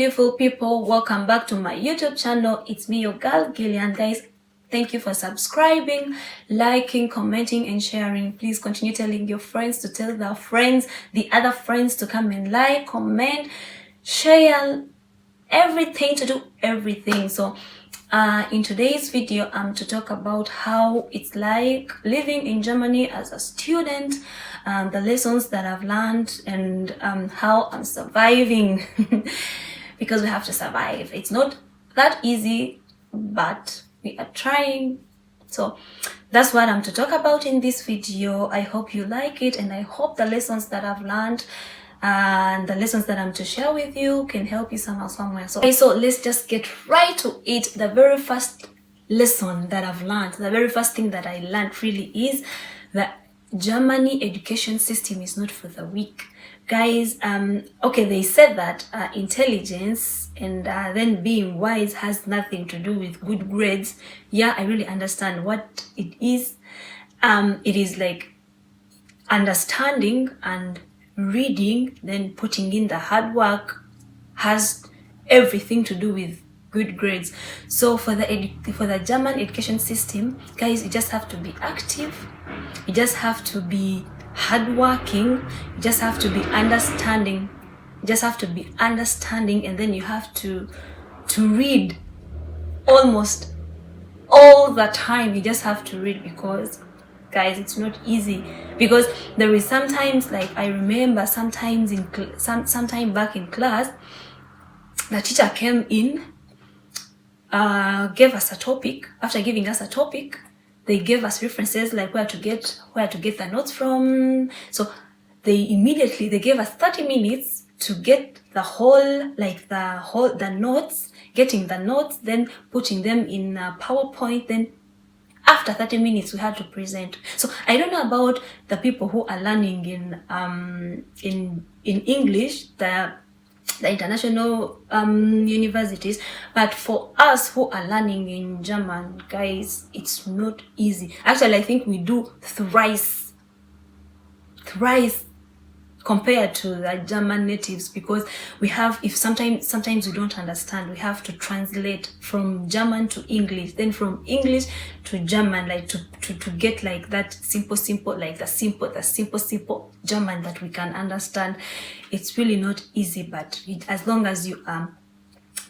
beautiful people, welcome back to my YouTube channel. It's me, your girl Gillian. Guys, thank you for subscribing, liking, commenting and sharing. Please continue telling your friends to tell their friends, the other friends to come and like, comment, share, everything, to do everything. So in today's video, I'm to talk about how it's like living in Germany as a student, the lessons that I've learned, and how I'm surviving because we have to survive. It's not that easy, but we are trying. So that's what I'm to talk about in this video. I hope you like it, and I hope the lessons that I've learned and the lessons that I'm to share with you can help you somehow, somewhere. So let's just get right to it. The very first lesson that I've learned, the very first thing that I learned really is that Germany education system is not for the weak. Guys, okay, they said that intelligence and then being wise has nothing to do with good grades. Yeah, I really understand what it is. It is like understanding and reading, then putting in the hard work has everything to do with good grades. So for the German education system, guys, you just have to be active, you just have to be hardworking, you just have to be understanding, and then you have to read almost all the time. You just have to read, because guys, it's not easy. Because there is sometimes, like I remember sometimes sometime back in class, the teacher came in, gave us a topic. After giving us a topic, they gave us references, like where to get the notes from. So they gave us 30 minutes to get the notes, getting the notes, then putting them in PowerPoint. Then after 30 minutes we had to present. So I don't know about the people who are learning in English, the international universities, but for us who are learning in German, guys, it's not easy. Actually, I think we do thrice compared to the German natives, because we have, if sometimes we don't understand, we have to translate from German to English, then from English to German, like to get like that simple, like the simple German that we can understand. It's really not easy, but as long as you are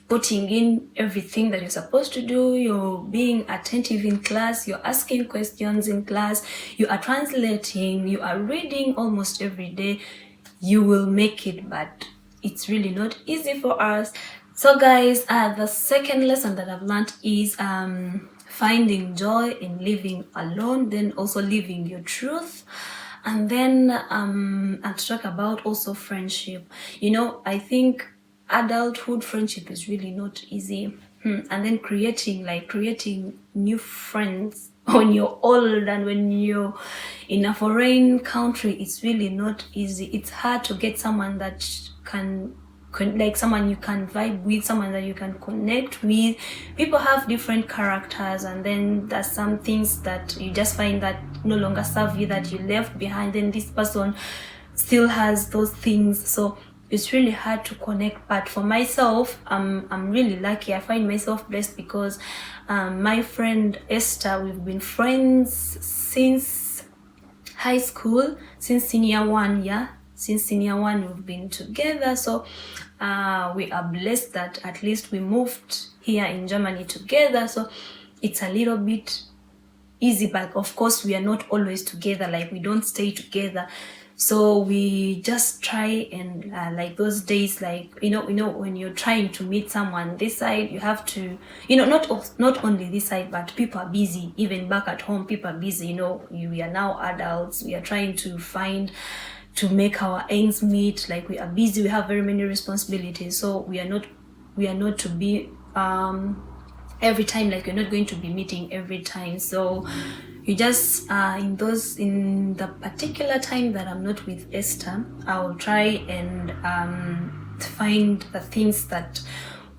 putting in everything that you're supposed to do, you're being attentive in class, you're asking questions in class, you are translating, you are reading almost every day, you will make it. But it's really not easy for us. So guys, the second lesson that I've learned is finding joy in living alone, then also living your truth. And then I'll talk about also friendship. You know, I think adulthood friendship is really not easy. And then creating new friends when you're old and when you're in a foreign country, it's really not easy. It's hard to get someone that someone you can vibe with, someone that you can connect with. People have different characters, and then there's some things that you just find that no longer serve you, that you left behind, then this person still has those things. So it's really hard to connect. But for myself, I'm really lucky. I find myself blessed because my friend Esther, we've been friends since high school, since senior one. Since senior one we've been together. So we are blessed that at least we moved here in Germany together. So it's a little bit easy, but of course we are not always together, like we don't stay together. So we just try and like those days, like you know when you're trying to meet someone this side, you have to, not only this side, but people are busy. Even back at home, people are busy. We are now adults, we are trying to make our ends meet. Like we are busy, we have very many responsibilities. So we are not to be every time, like you're not going to be meeting every time. So you just in the particular time that I'm not with Esther, I'll try and find the things that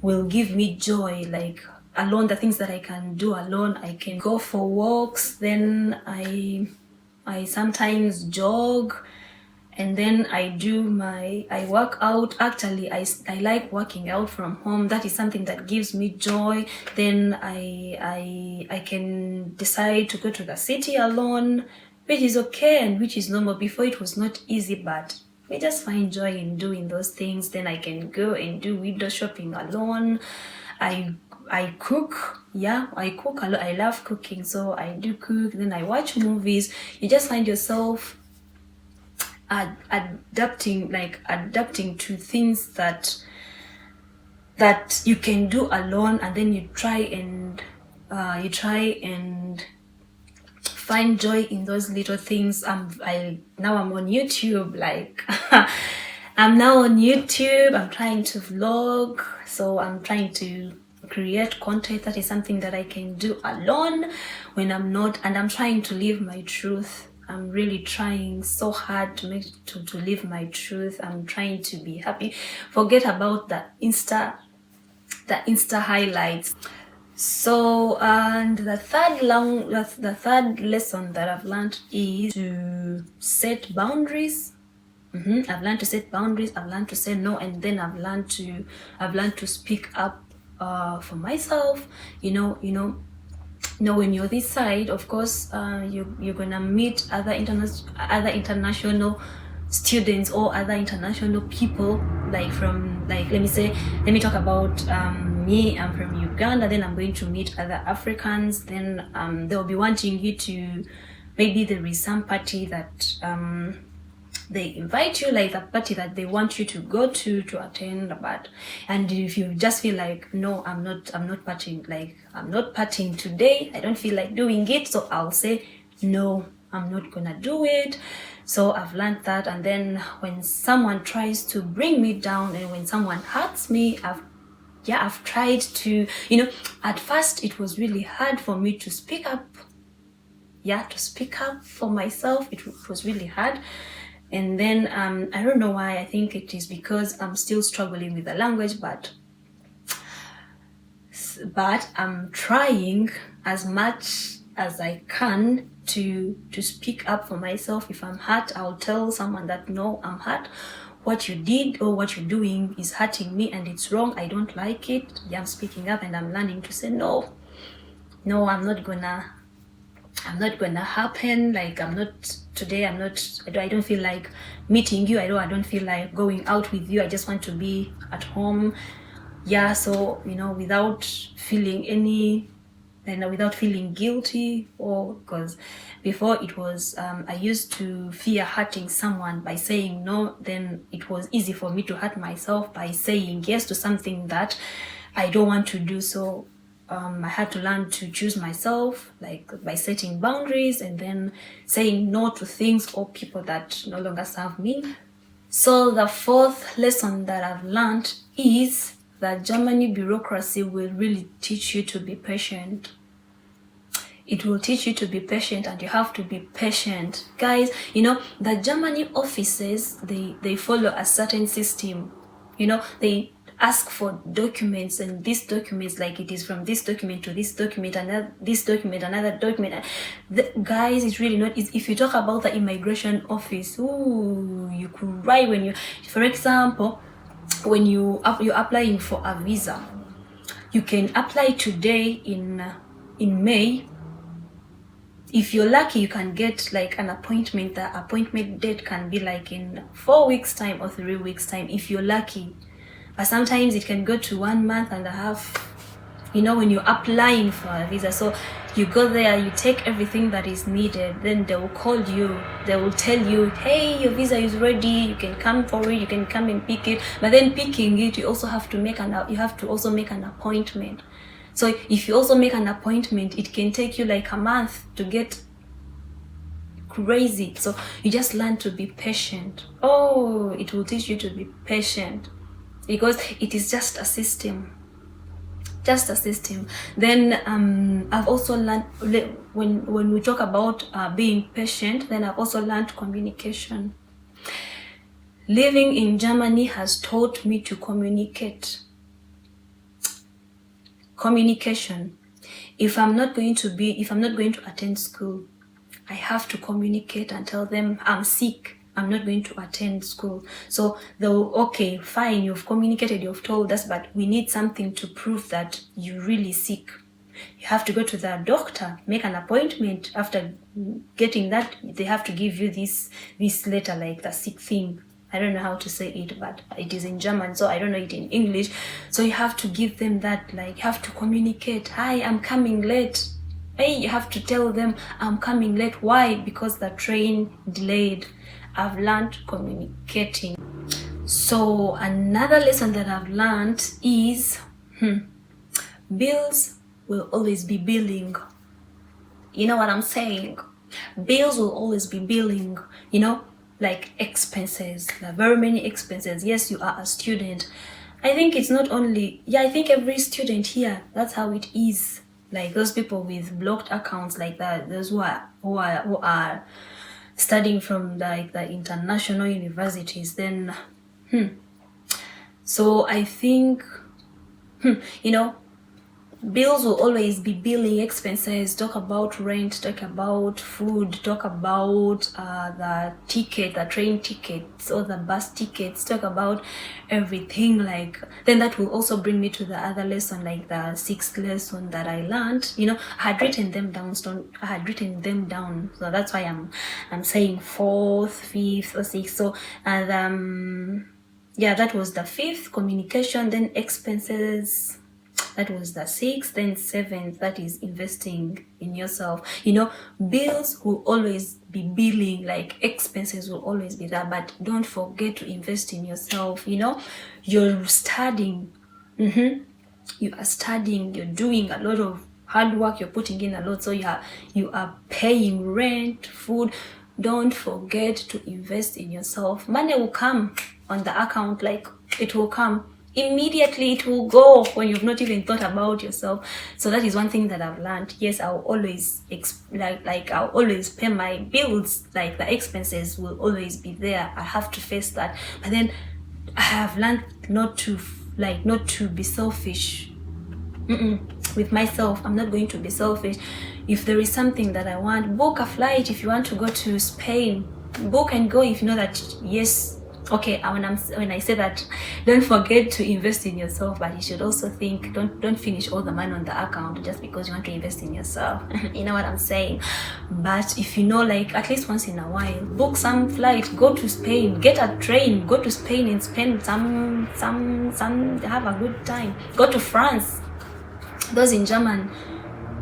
will give me joy, like alone, the things that I can do alone. I can go for walks, then I sometimes jog, and then I work out. Actually, I like working out from home. That is something that gives me joy. Then I can decide to go to the city alone, which is okay and which is normal. Before it was not easy, but we just find joy in doing those things. Then I can go and do window shopping alone. I cook. Yeah, I cook a lot. I love cooking, so I do cook. Then I watch movies. You just find yourself adapting to things that you can do alone, and then you try and find joy in those little things. Now I'm on YouTube, like I'm now on YouTube. I'm trying to vlog, so I'm trying to create content. That is something that I can do alone when I'm not, and I'm trying to live my truth. I'm really trying so hard to live my truth. I'm trying to be happy. Forget about the Insta highlights. So, and the third lesson that I've learned is to set boundaries. I've learned to set boundaries. I've learned to say no, and then I've learned to speak up for myself. When you're this side, of course, you're gonna meet other international students or other international people, let me talk about me. I'm from Uganda. Then I'm going to meet other Africans. Then they'll be wanting you to, maybe there is some party that they invite you, like the party that they want you to go to attend, and if you just feel like, no, I'm not partying, like I'm not partying today, I don't feel like doing it, so I'll say no, I'm not gonna do it. So I've learned that. And then when someone tries to bring me down and when someone hurts me, I've tried to, at first it was really hard for me to speak up for myself. It was really hard. And then I don't know why. I think it is because I'm still struggling with the language, but I'm trying as much as I can to speak up for myself. If I'm hurt, I'll tell someone that, no, I'm hurt. What you did or what you're doing is hurting me and it's wrong. I don't like it. Yeah, I'm speaking up and I'm learning to say no, I'm not gonna happen. Like, I don't feel like meeting you. I don't feel like going out with you. I just want to be at home. Yeah, so without feeling guilty, or because before it was I used to fear hurting someone by saying no. Then it was easy for me to hurt myself by saying yes to something that I don't want to do. So I had to learn to choose myself, like by setting boundaries and then saying no to things or people that no longer serve me. So the fourth lesson that I've learned is that Germany bureaucracy will really teach you to be patient. It will teach you to be patient, and you have to be patient. Guys, the Germany offices, they follow a certain system. They ask for documents, and these documents, like it is from this document to this document, and this document, another document. Guys, it's really not easy. If you talk about the immigration office, you cry when you, for example, when you're applying for a visa, you can apply today in May. If you're lucky, you can get like an appointment. The appointment date can be like in 4 weeks time or 3 weeks time if you're lucky, but sometimes it can go to 1 month and a half, when you're applying for a visa. So you go there, you take everything that is needed, then they will call you, they will tell you, hey, your visa is ready, you can come for it, you can come and pick it. But then picking it, you have to also make an appointment. So if you also make an appointment, it can take you like a month to get crazy. So you just learn to be patient. It will teach you to be patient, because it is just a system. Then I've also learned, when we talk about being patient, then I've also learned communication. Living in Germany has taught me to communicate. Communication. If I'm not going to attend school, I have to communicate and tell them I'm sick. I'm not going to attend school. So though, okay, fine, you've communicated, you've told us, but we need something to prove that you're really sick. You have to go to the doctor, make an appointment. After getting that, they have to give you this letter, like the sick thing. I don't know how to say it, but it is in German, so I don't know it in English. So you have to give them that, like, you have to communicate. Hi, I'm coming late. Hey, you have to tell them I'm coming late. Why? Because the train delayed. I've learned communicating. So another lesson that I've learned is bills will always be billing. You know what I'm saying? Bills will always be billing, you know, like expenses. There are very many expenses. Yes, you are a student. I think it's not only, I think every student here, that's how it is. Like those people with blocked accounts like that, those who are studying from like the international universities, then so I think you know, bills will always be billing expenses. Talk about rent, talk about food, talk about the ticket, the train tickets or the bus tickets, talk about everything. Like, then that will also bring me to the other lesson, like the sixth lesson that I learned. You know, I had written them down. So that's why I'm saying fourth, fifth, or sixth. So and that was the fifth, communication. Then expenses, that was the sixth. Then seventh, that is investing in yourself. You know, bills will always be billing, like expenses will always be there, but don't forget to invest in yourself. You know, you're studying, you are studying, you're doing a lot of hard work, you're putting in a lot, so you are paying rent, food. Don't forget to invest in yourself. Money will come on the account, like it will come immediately, it will go when you've not even thought about yourself. So that is one thing that I've learned. Yes, I'll always I'll always pay my bills, like the expenses will always be there. I have to face that, but then I have learned not to be selfish with myself. I'm not going to be selfish. If there is something that I want, book a flight. If you want to go to Spain, book and go. If you know that, yes, okay, when I say that, don't forget to invest in yourself, but you should also think, don't finish all the money on the account just because you want to invest in yourself. You know what I'm saying? But if you know, like at least once in a while, book some flight, go to Spain, get a train, go to Spain and spend some have a good time. Go to France, those in German,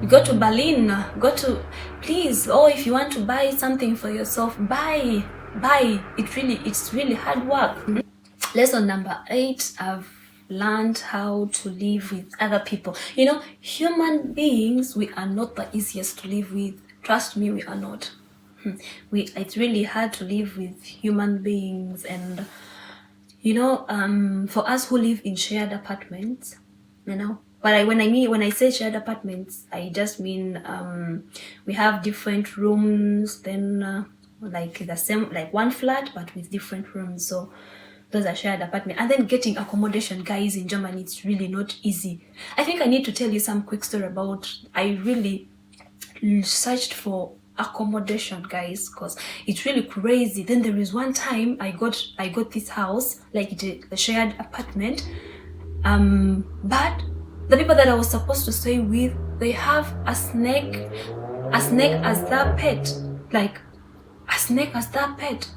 you go to Berlin, go to, please. Or if you want to buy something for yourself, buy. It's really hard work. Lesson number 8, I've learned how to live with other people. You know, human beings, we are not the easiest to live with. Trust me, we are not. It's really hard to live with human beings. And you know, for us who live in shared apartments, you know, but when I say shared apartments, I just mean we have different rooms, then like the same, like one flat but with different rooms. So those are shared apartment. And then getting accommodation, guys, in Germany, it's really not easy. I think I need to tell you some quick story about, I really searched for accommodation, guys, because it's really crazy. Then there is one time I got this house, like it's a shared apartment, but the people that I was supposed to stay with, they have a snake as their pet. Like a snake as their pet.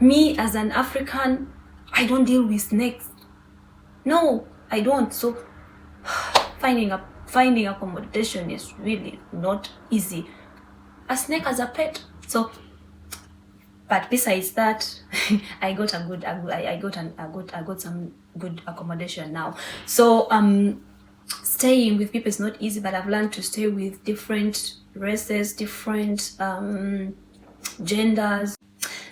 Me as an African, I don't deal with snakes. No, I don't. So finding accommodation is really not easy. A snake as a pet. So, but besides that, I got some good accommodation now. So staying with people is not easy, but I've learned to stay with different races, different genders.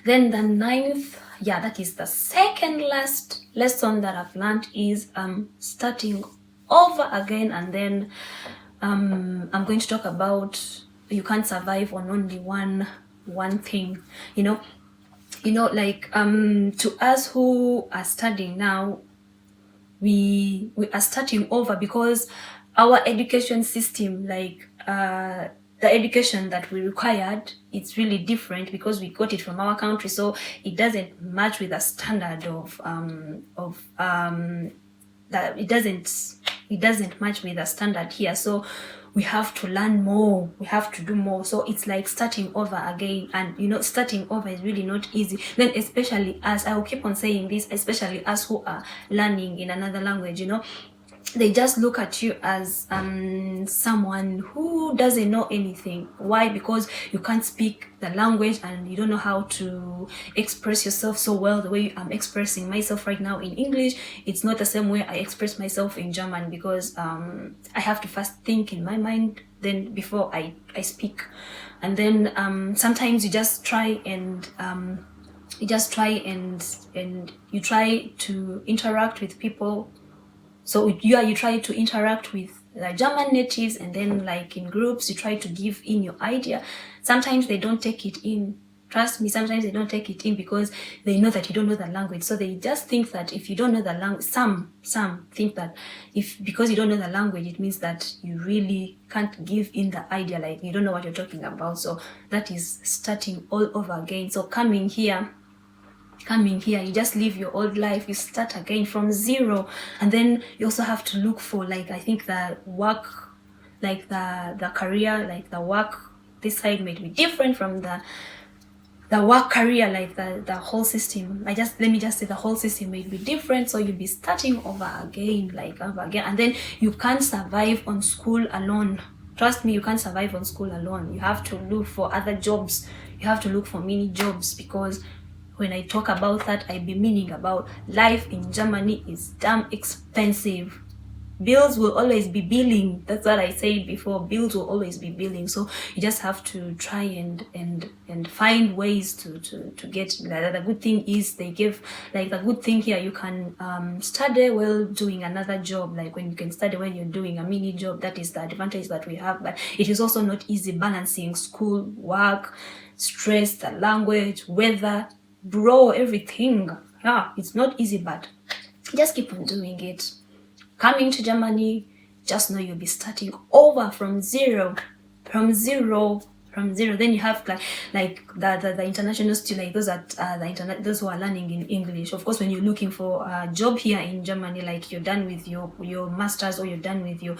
Then the 9th, that is the second last lesson that I've learned, is starting over again. And then I'm going to talk about, you can't survive on only one thing. You know, like to us who are studying now, we are starting over because our education system, like the education that we required, it's really different because we got it from our country, so it doesn't match with the standard of that it doesn't match with the standard here. So we have to learn more, we have to do more. So it's like starting over again, and starting over is really not easy. Then especially as I will keep on saying this, especially us who are learning in another language, they just look at you as someone who doesn't know anything. Why? Because you can't speak the language and you don't know how to express yourself so well. The way I'm expressing myself right now in English, it's not the same way I express myself in German, because I have to first think in my mind then before I speak. And then sometimes you just try and you try to interact with people. So you try to interact with the German natives, and then like in groups, you try to give in your idea. Sometimes they don't take it in. Trust me, sometimes they don't take it in because they know that you don't know the language. So they just think that if you don't know the language, some think that because you don't know the language, it means that you really can't give in the idea, like you don't know what you're talking about. So that is starting all over again. So coming here, you just live your old life, you start again from zero. And then you also have to look for, like, I think the work, like the career, like the work this side might be different from the work career, like the whole system. Let me just say the whole system may be different. So you'll be starting over again. And then you can't survive on school alone. Trust me, you can't survive on school alone. You have to look for other jobs. You have to look for mini jobs, because when I talk about that, I be meaning about life in Germany is damn expensive. Bills will always be billing. That's what I said before. Bills will always be billing. So you just have to try and find ways to get. The good thing is they give, like, the good thing here, you can study while doing another job. Like when you can study when you're doing a mini job, that is the advantage that we have. But it is also not easy balancing school, work, stress, the language, weather, bro, everything. Yeah, it's not easy, but just keep on doing it. Coming to Germany, just know you'll be starting over from zero. Then you have like the international students, like those those who are learning in English. Of course, when you're looking for a job here in Germany, like you're done with your masters, or you're done with your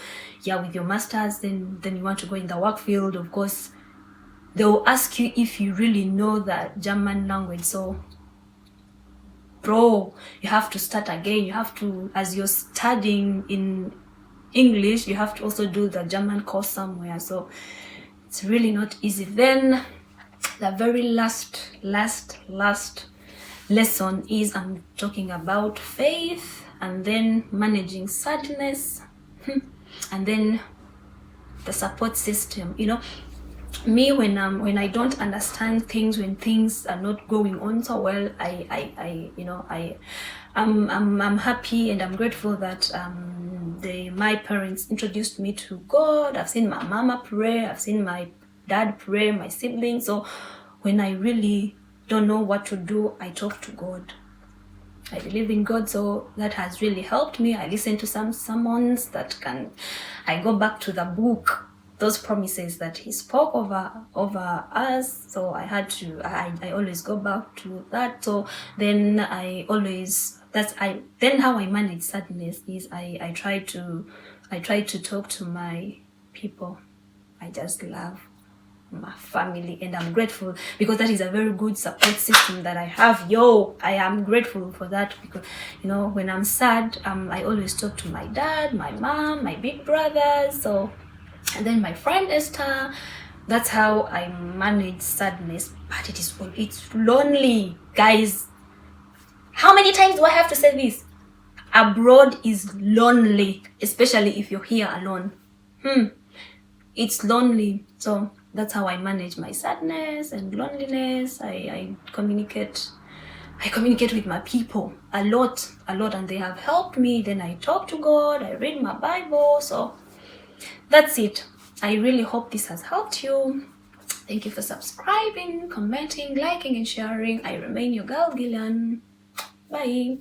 masters, then you want to go in the work field. Of course, they'll ask you if you really know the German language. So, bro, you have to start again. You have to, as you're studying in English, you have to also do the German course somewhere. So it's really not easy. Then the very last lesson is, I'm talking about faith, and then managing sadness, and then the support system. Me, when I don't understand things, when things are not going on so well, I'm happy and I'm grateful that my parents introduced me to God. I've seen my mama pray, I've seen my dad pray, my siblings. So when I really don't know what to do, I talk to God. I believe in God, so that has really helped me. I listen to some sermons I go back to the book, those promises that he spoke over us. So I always go back to that. So then then how I manage sadness is I try to talk to my people. I just love my family, and I'm grateful because that is a very good support system that I have. I am grateful for that, because when I'm sad, I always talk to my dad, my mom, my big brothers, and then my friend Esther. That's how I manage sadness. But it's lonely, guys. How many times do I have to say this? Abroad is lonely, especially if you're here alone. It's lonely. So that's how I manage my sadness and loneliness. I communicate with my people a lot, and they have helped me. Then I talk to God, I read my Bible. So that's it. I really hope this has helped you. Thank you for subscribing, commenting, liking, and sharing. I remain your girl, Gillian. Bye.